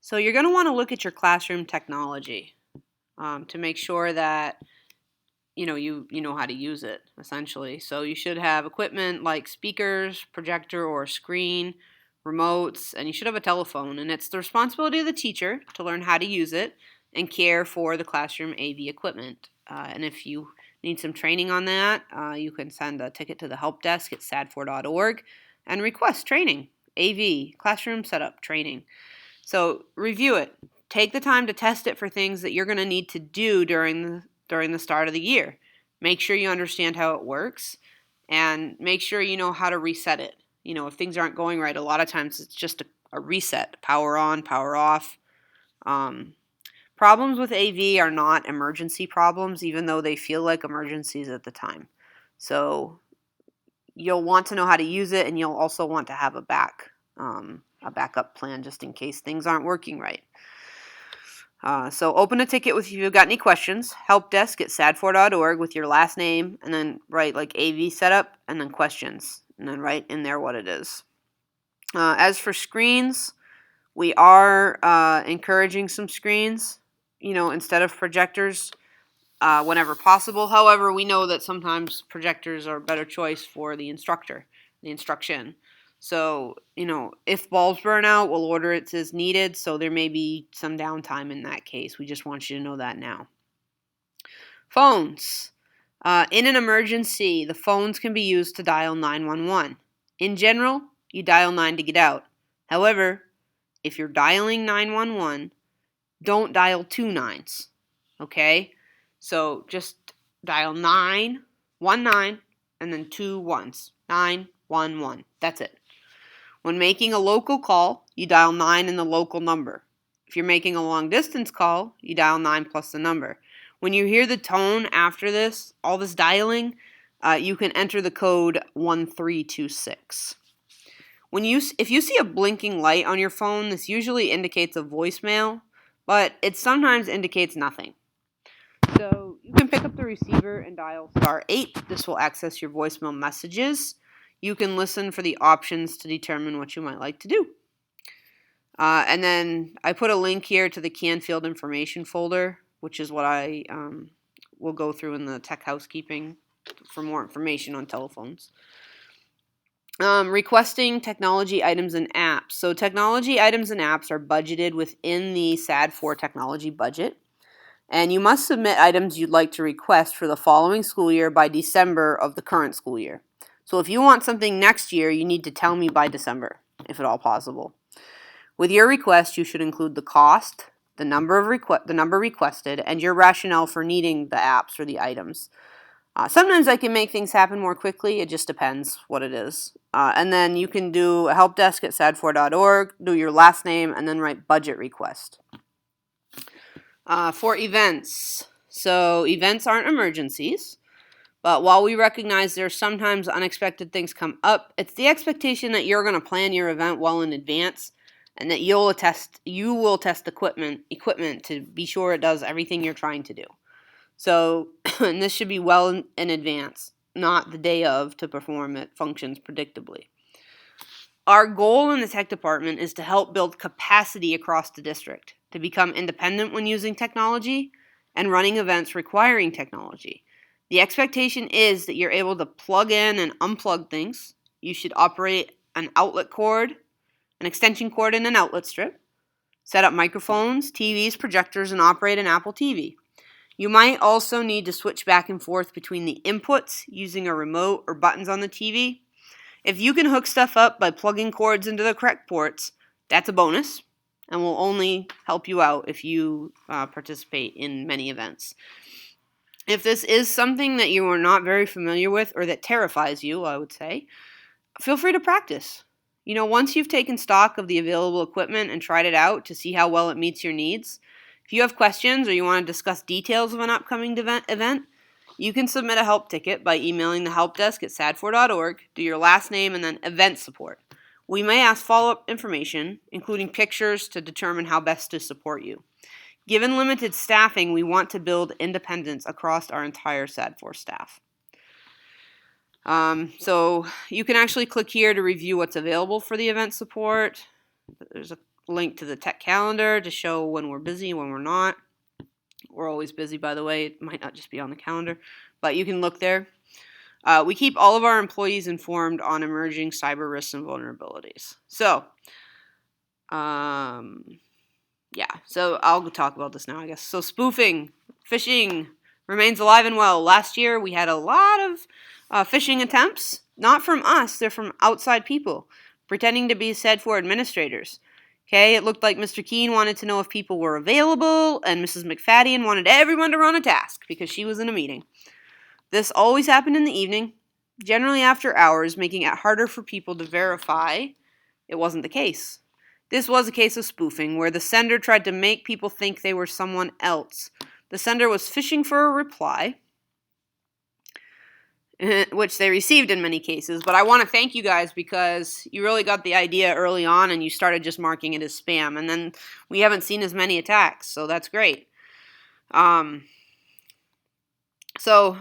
So you're going to want to look at your classroom technology to make sure that you know how to use it, essentially. So you should have equipment like speakers, projector or screen, remotes, and you should have a telephone. And it's the responsibility of the teacher to learn how to use it and care for the classroom AV equipment. And if you need some training on that, you can send a ticket to the help desk at sad4.org and request training, AV, classroom setup training. So review it. Take the time to test it for things that you're going to need to do during the start of the year. Make sure you understand how it works and make sure you know how to reset it. If things aren't going right, a lot of times it's just a reset, power on, power off. Problems with AV are not emergency problems, even though they feel like emergencies at the time. So you'll want to know how to use it, and you'll also want to have a backup plan just in case things aren't working right. So open a ticket if you've got any questions. Help desk at sad4.org with your last name, and then write like AV setup, and then questions, and then write in there what it is. As for screens, we are encouraging some screens, instead of projectors whenever possible. However, we know that sometimes projectors are a better choice for the instruction. So, if bulbs burn out, we'll order it as needed, so there may be some downtime in that case. We just want you to know that now. Phones. In an emergency, the phones can be used to dial 911. In general, you dial 9 to get out. However, if you're dialing 911, don't dial 2 nines, okay? So just dial 919 and then 2 ones. 911. That's it. When making a local call, you dial 9 and the local number. If you're making a long distance call, you dial 9 plus the number. When you hear the tone after this, all this dialing, you can enter the code 1326. If you see a blinking light on your phone, this usually indicates a voicemail, but it sometimes indicates nothing. So you can pick up the receiver and dial *8. This will access your voicemail messages. You can listen for the options to determine what you might like to do. And then I put a link here to the Canfield information folder, which is what I will go through in the tech housekeeping for more information on telephones. Requesting technology items and apps. So technology items and apps are budgeted within the SAD4 technology budget. And you must submit items you'd like to request for the following school year by December of the current school year. So if you want something next year, you need to tell me by December, if at all possible. With your request, you should include the cost, the number requested, and your rationale for needing the apps or the items. Sometimes I can make things happen more quickly. It just depends what it is. And then you can do a help desk at sad4.org, do your last name, and then write budget request. For events. So events aren't emergencies. But while we recognize there's sometimes unexpected things come up, it's the expectation that you're going to plan your event well in advance and that you will test equipment to be sure it does everything you're trying to do. So, and this should be well in advance, not the day of, to perform it functions predictably. Our goal in the tech department is to help build capacity across the district, to become independent when using technology and running events requiring technology. The expectation is that you're able to plug in and unplug things. You should operate an outlet cord, an extension cord, and an outlet strip. Set up microphones, TVs, projectors, and operate an Apple TV. You might also need to switch back and forth between the inputs using a remote or buttons on the TV. If you can hook stuff up by plugging cords into the correct ports, that's a bonus and will only help you out if you participate in many events. If this is something that you are not very familiar with or that terrifies you, I would say, feel free to practice. Once you've taken stock of the available equipment and tried it out to see how well it meets your needs, if you have questions or you want to discuss details of an upcoming event, you can submit a help ticket by emailing the help desk at sad4.org, do your last name, and then event support. We may ask follow-up information, including pictures, to determine how best to support you. Given limited staffing, we want to build independence across our entire SAD4 staff. So you can actually click here to review what's available for the event support. There's link to the tech calendar to show when we're busy and when we're not. We're always busy, by the way. It might not just be on the calendar, but you can look there. We keep all of our employees informed on emerging cyber risks and vulnerabilities. So, so I'll talk about this now, I guess. So spoofing, phishing remains alive and well. Last year, we had a lot of phishing attempts. Not from us, they're from outside people, pretending to be SAD4 administrators. Okay, it looked like Mr. Keene wanted to know if people were available, and Mrs. McFadden wanted everyone to run a task because she was in a meeting. This always happened in the evening, generally after hours, making it harder for people to verify it wasn't the case. This was a case of spoofing, where the sender tried to make people think they were someone else. The sender was fishing for a reply, which they received in many cases. But I want to thank you guys because you really got the idea early on and you started just marking it as spam. And then we haven't seen as many attacks, so that's great. So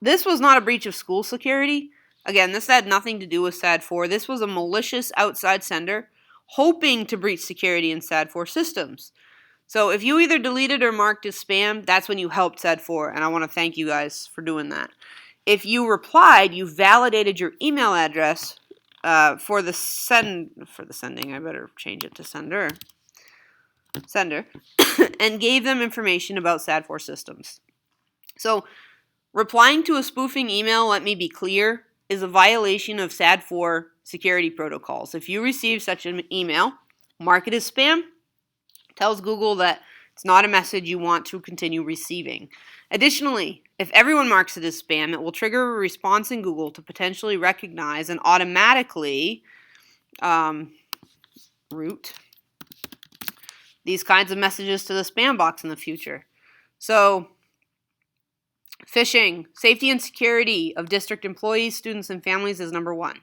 this was not a breach of school security. Again, this had nothing to do with SAD4. This was a malicious outside sender hoping to breach security in SAD4 systems. So if you either deleted or marked as spam, that's when you helped SAD4, and I want to thank you guys for doing that. If you replied, you validated your email address for the sending. I better change it to sender, and gave them information about SAD4 systems. So replying to a spoofing email, let me be clear, is a violation of SAD4 security protocols. If you receive such an email, mark it as spam, tells Google that it's not a message you want to continue receiving. Additionally, if everyone marks it as spam, it will trigger a response in Google to potentially recognize and automatically route these kinds of messages to the spam box in the future. So, phishing, safety and security of district employees, students, and families is number one.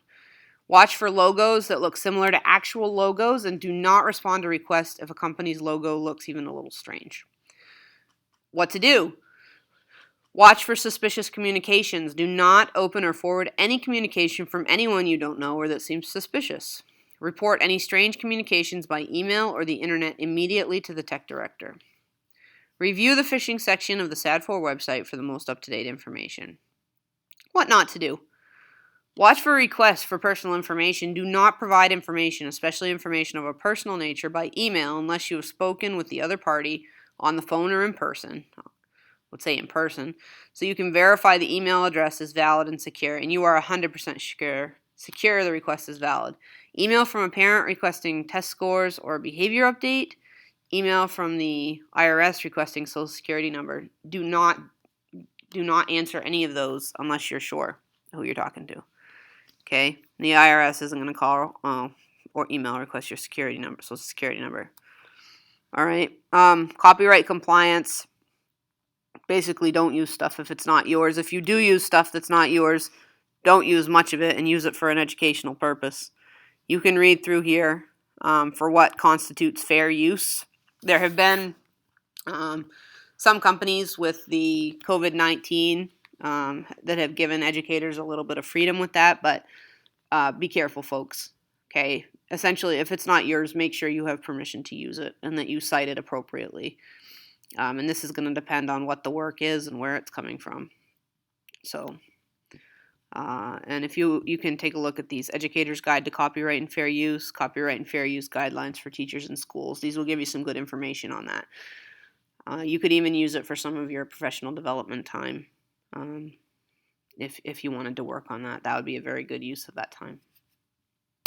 Watch for logos that look similar to actual logos and do not respond to requests if a company's logo looks even a little strange. What to do? Watch for suspicious communications. Do not open or forward any communication from anyone you don't know or that seems suspicious. Report any strange communications by email or the internet immediately to the tech director. Review the phishing section of the SAD4 website for the most up-to-date information. What not to do? Watch for requests for personal information. Do not provide information, especially information of a personal nature, by email unless you have spoken with the other party on the phone or in person. Let's say in person, so you can verify the email address is valid and secure, and you are 100% secure the request is valid. Email from a parent requesting test scores or behavior update. Email from the IRS requesting social security number. Do not answer any of those unless you're sure who you're talking to. Okay? The IRS isn't going to call or email request your security number, social security number. All right. Copyright compliance. Basically, don't use stuff if it's not yours. If you do use stuff that's not yours, don't use much of it and use it for an educational purpose. You can read through here for what constitutes fair use. There have been some companies with the COVID-19 that have given educators a little bit of freedom with that, but be careful, folks. Okay? Essentially, if it's not yours, make sure you have permission to use it and that you cite it appropriately. And this is going to depend on what the work is and where it's coming from. So, and if you can take a look at these Educator's Guide to Copyright and Fair Use, Copyright and Fair Use Guidelines for Teachers in Schools. These will give you some good information on that. You could even use it for some of your professional development time. If you wanted to work on that, that would be a very good use of that time.